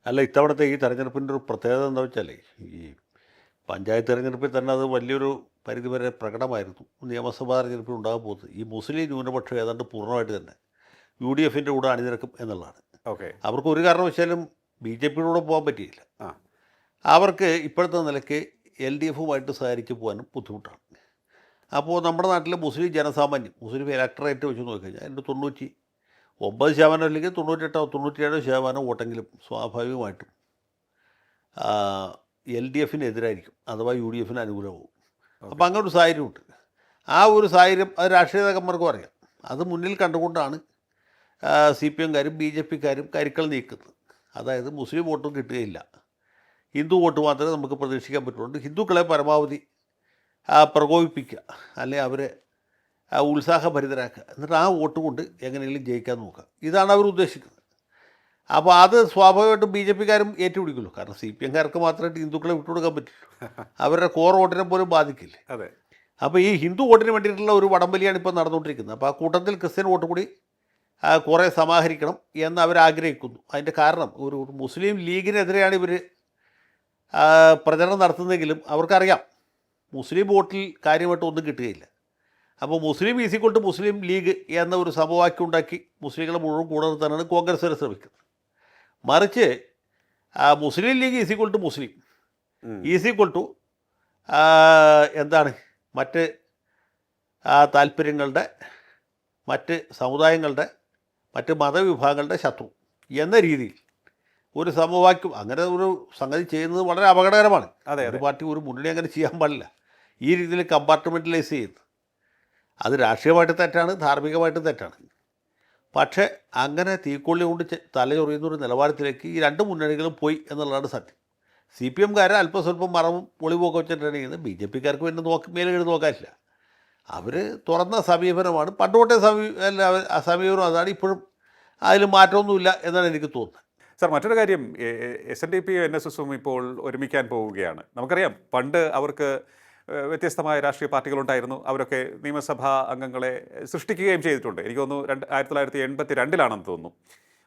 അല്ല, ഇത്തവണത്തെ ഈ തെരഞ്ഞെടുപ്പിൻ്റെ ഒരു പ്രത്യേകത എന്താ വെച്ചാൽ, ഈ പഞ്ചായത്ത് തെരഞ്ഞെടുപ്പിൽ തന്നെ അത് വലിയൊരു പരിധിവരെ പ്രകടമായിരുന്നു. നിയമസഭാ തെരഞ്ഞെടുപ്പിൽ ഉണ്ടാകാൻ പോകുന്നത് ഈ മുസ്ലിം ന്യൂനപക്ഷം ഏതാണ്ട് പൂർണ്ണമായിട്ട് തന്നെ UDFൻ്റെ കൂടെ അണിനിരക്കും എന്നുള്ളതാണ്. ഓക്കെ. അവർക്ക് ഒരു കാരണവശാലും BJPയുടെ കൂടെ പോകാൻ പറ്റിയില്ല. ആ അവർക്ക് ഇപ്പോഴത്തെ നിലയ്ക്ക് LDFുമായിട്ട് സഹകരിച്ച് പോകാനും ബുദ്ധിമുട്ടാണ്. അപ്പോൾ നമ്മുടെ നാട്ടിലെ മുസ്ലിം ജനസാമാന്യം, മുസ്ലിം ഇലക്ടറേറ്റ് വെച്ച് നോക്കിക്കഴിഞ്ഞാൽ അതിൻ്റെ 99% അല്ലെങ്കിൽ 98 97% വോട്ടെങ്കിലും സ്വാഭാവികമായിട്ടും LDFിനെതിരായിരിക്കും, അഥവാ UDFന് അനുകൂലമാവും. അപ്പോൾ അങ്ങനെ ഒരു സാഹചര്യമുണ്ട്. ആ ഒരു സാഹചര്യം അത് രാഷ്ട്രീയ നേതാക്കന്മാർക്കും അറിയാം. അത് മുന്നിൽ കണ്ടുകൊണ്ടാണ് CPMകാരും BJPക്കാരും കരുക്കൾ നീക്കുന്നത്. അതായത് മുസ്ലിം വോട്ടും കിട്ടുകയില്ല, ഹിന്ദു വോട്ട് മാത്രമേ നമുക്ക് പ്രതീക്ഷിക്കാൻ പറ്റുള്ളൂ. ഹിന്ദുക്കളെ പരമാവധി പ്രകോപിപ്പിക്കുക, അല്ലെങ്കിൽ അവരെ ഉത്സാഹഭരിതരാക്കുക, എന്നിട്ട് ആ വോട്ട് കൊണ്ട് എങ്ങനെയെങ്കിലും ജയിക്കാൻ നോക്കുക. ഇതാണ് അവർ ഉദ്ദേശിക്കുന്നത്. അപ്പോൾ അത് സ്വാഭാവികമായിട്ടും BJPക്കാരും ഏറ്റുപിടിക്കുള്ളൂ. കാരണം CPMകാർക്ക് മാത്രമായിട്ട് ഹിന്ദുക്കളെ വിട്ടുകൊടുക്കാൻ പറ്റില്ല, അവരുടെ കോർ വോട്ടിനെ പോലും ബാധിക്കില്ലേ. അതെ. അപ്പോൾ ഈ ഹിന്ദു വോട്ടിന് വേണ്ടിയിട്ടുള്ള ഒരു വടംവലിയാണ് ഇപ്പോൾ നടന്നുകൊണ്ടിരിക്കുന്നത്. അപ്പോൾ ആ കൂട്ടത്തിൽ ക്രിസ്ത്യൻ വോട്ട് കൂടി കുറേ സമാഹരിക്കണം എന്ന് അവരാഗ്രഹിക്കുന്നു. അതിൻ്റെ കാരണം ഒരു മുസ്ലിം ലീഗിനെതിരെയാണ് ഇവർ പ്രചരണം നടത്തുന്നതെങ്കിലും അവർക്കറിയാം മുസ്ലിം വോട്ടിൽ കാര്യമായിട്ട് ഒന്നും കിട്ടുകയില്ല. അപ്പോൾ മുസ്ലിം ഈസിക്വൾ മുസ്ലിം ലീഗ് എന്ന ഒരു സമവാക്യം ഉണ്ടാക്കി മുസ്ലിങ്ങളെ മുഴുവൻ കൂടെ നിർത്താനാണ് കോൺഗ്രസ് വരെ ശ്രമിക്കുന്നത്. മറിച്ച് മുസ്ലിം ലീഗ് ഈസിക്വൾ മുസ്ലിം ഈസിക്വൾ എന്താണ് മറ്റ് താല്പര്യങ്ങളുടെ, മറ്റ് സമുദായങ്ങളുടെ, മറ്റ് മതവിഭാഗങ്ങളുടെ ശത്രു എന്ന രീതിയിൽ ഒരു സമവാക്യം, അങ്ങനെ ഒരു സംഗതി ചെയ്യുന്നത് വളരെ അപകടകരമാണ്. ഒരു പാർട്ടി, ഒരു മുന്നണി അങ്ങനെ ചെയ്യാൻ പാടില്ല. ഈ രീതിയിൽ കമ്പാർട്ട്മെൻറ്റലൈസ് ചെയ്യുന്നത് അത് രാഷ്ട്രീയമായിട്ട് തെറ്റാണ്, ധാർമ്മികമായിട്ട് തെറ്റാണ്. പക്ഷേ അങ്ങനെ തീക്കൊള്ളി കൊണ്ട് തലചൊറിയുന്നൊരു നിലവാരത്തിലേക്ക് ഈ രണ്ട് മുന്നണികളും പോയി എന്നുള്ളതാണ് സത്യം. CPMകാരെ അല്പം സ്വല്പം മറവും ഒളിവൊക്കെ വെച്ചിട്ടാണ് ചെയ്യുന്നത്. BJPക്കാർക്ക് പിന്നെ മേലുകേട് നോക്കാനില്ല. അവർ തുറന്ന സമീപനമാണ്, പണ്ടുതൊട്ടേ സമീപനം അതാണ്, ഇപ്പോഴും അതിൽ മാറ്റമൊന്നുമില്ല എന്നാണ് എനിക്ക് തോന്നുന്നത്. സാർ, മറ്റൊരു കാര്യം, SNDP NSSും ഇപ്പോൾ ഒരുമിക്കാൻ പോവുകയാണ്. നമുക്കറിയാം, പണ്ട് അവർക്ക് വ്യത്യസ്തമായ രാഷ്ട്രീയ പാർട്ടികളുണ്ടായിരുന്നു. അവരൊക്കെ നിയമസഭാ അംഗങ്ങളെ സൃഷ്ടിക്കുകയും ചെയ്തിട്ടുണ്ട്. എനിക്ക് തോന്നുന്നു 1982 തോന്നുന്നു.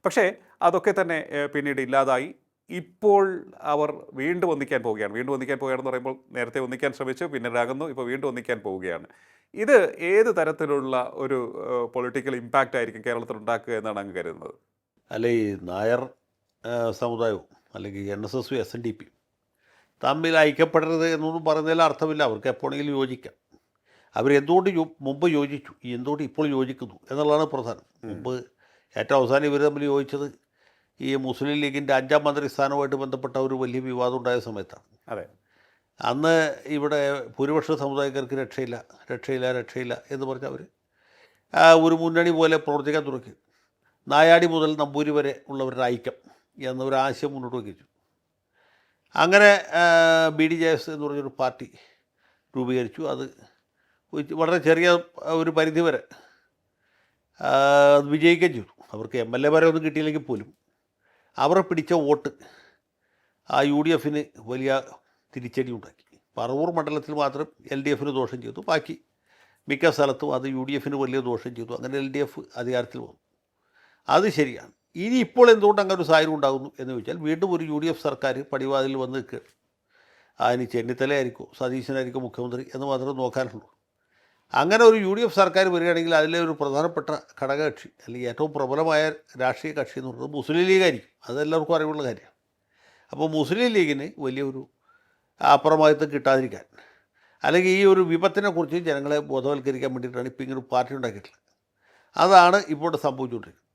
പക്ഷേ അതൊക്കെ തന്നെ പിന്നീട് ഇല്ലാതായി. ഇപ്പോൾ അവർ വീണ്ടും ഒന്നിക്കാൻ പോവുകയാണ്. വീണ്ടും ഒന്നിക്കാൻ പോവുകയാണെന്ന് പറയുമ്പോൾ നേരത്തെ ഒന്നിക്കാൻ ശ്രമിച്ചു, പിന്നീട് അകന്നു, ഇപ്പോൾ വീണ്ടും ഒന്നിക്കാൻ പോവുകയാണ്. ഇത് ഏത് തരത്തിലുള്ള ഒരു പൊളിറ്റിക്കൽ ഇമ്പാക്റ്റ് ആയിരിക്കും കേരളത്തിൽ ഉണ്ടാക്കുക എന്നാണ് അങ്ങ് കരുതുന്നത്? അല്ല, ഈ നായർ സമുദായവും അല്ലെങ്കിൽ NSSും SNDPയും തമ്മിൽ ഐക്യപ്പെടരുത് എന്നൊന്നും പറയുന്നതിൽ അർത്ഥമില്ല. അവർക്ക് എപ്പോഴെങ്കിലും യോജിക്കാം. അവരെന്തുകൊണ്ട് മുമ്പ് യോജിച്ചു, എന്തുകൊണ്ട് ഇപ്പോൾ യോജിക്കുന്നു എന്നുള്ളതാണ് പ്രധാനം. മുമ്പ് ഏറ്റവും അവസാനം ഇവർ തമ്മിൽ യോജിച്ചത് ഈ മുസ്ലിം ലീഗിൻ്റെ 5ാം മന്ത്രിസ്ഥാനവുമായിട്ട് ബന്ധപ്പെട്ട ഒരു വലിയ വിവാദം ഉണ്ടായ സമയത്താണ്. അതെ. അന്ന് ഇവിടെ ഭൂരിപക്ഷ സമുദായക്കാർക്ക് രക്ഷയില്ല എന്ന് പറഞ്ഞ് അവർ ഒരു മുന്നണി പോലെ പ്രവർത്തിക്കാൻ തുടങ്ങി. നായാടി മുതൽ നമ്പൂരി വരെ ഉള്ളവരുടെ ഐക്യം എന്നൊരു ആശയം മുന്നോട്ട് വയ്ച്ചു. അങ്ങനെ BDJS എന്ന് പറഞ്ഞൊരു പാർട്ടി രൂപീകരിച്ചു. അത് വളരെ ചെറിയ ഒരു പരിധി വരെ വിജയിക്കുകയും ചെയ്തു. അവർക്ക് MLA വരെ ഒന്നും കിട്ടിയില്ലെങ്കിൽ പോലും അവർ പിടിച്ച വോട്ട് UDFന് വലിയ തിരിച്ചടി ഉണ്ടാക്കി. പറവൂർ മണ്ഡലത്തിൽ മാത്രം LDFന് ദോഷം ചെയ്തു, ബാക്കി മിക്ക സ്ഥലത്തും അത് UDFന് വലിയ ദോഷം ചെയ്തു. അങ്ങനെ LDF അധികാരത്തിൽ വന്നു. അത് ശരിയാണ്. ഇനി ഇപ്പോൾ എന്തുകൊണ്ട് അങ്ങനെ ഒരു സാഹചര്യം ഉണ്ടാകുന്നു എന്ന് ചോദിച്ചാൽ, വീണ്ടും ഒരു UDF സർക്കാർ പടിവാതിൽ വന്ന് നിൽക്കുകയാണ്. അതിന് ചെന്നിത്തലയായിരിക്കും, സതീശനായിരിക്കും മുഖ്യമന്ത്രി എന്ന് മാത്രമേ നോക്കാനുള്ളൂ. അങ്ങനെ ഒരു UDF സർക്കാർ വരികയാണെങ്കിൽ അതിലെ ഒരു പ്രധാനപ്പെട്ട ഘടകകക്ഷി അല്ലെങ്കിൽ ഏറ്റവും പ്രബലമായ രാഷ്ട്രീയ കക്ഷി എന്ന് പറയുന്നത് മുസ്ലിം ലീഗായിരിക്കും. അതെല്ലാവർക്കും അറിവുള്ള കാര്യമാണ്. അപ്പോൾ മുസ്ലിം ലീഗിന് വലിയൊരു അപ്രമാദിത്വം കിട്ടാതിരിക്കാൻ, അല്ലെങ്കിൽ ഈ ഒരു വിപത്തിനെക്കുറിച്ച് ജനങ്ങളെ ബോധവൽക്കരിക്കാൻ വേണ്ടിയിട്ടാണ് ഇപ്പോൾ ഇങ്ങനെ പാർട്ടി ഉണ്ടാക്കിയിട്ടുള്ളത്. അതാണ് ഇപ്പോൾ സംഭവിച്ചുകൊണ്ടിരിക്കുന്നത്.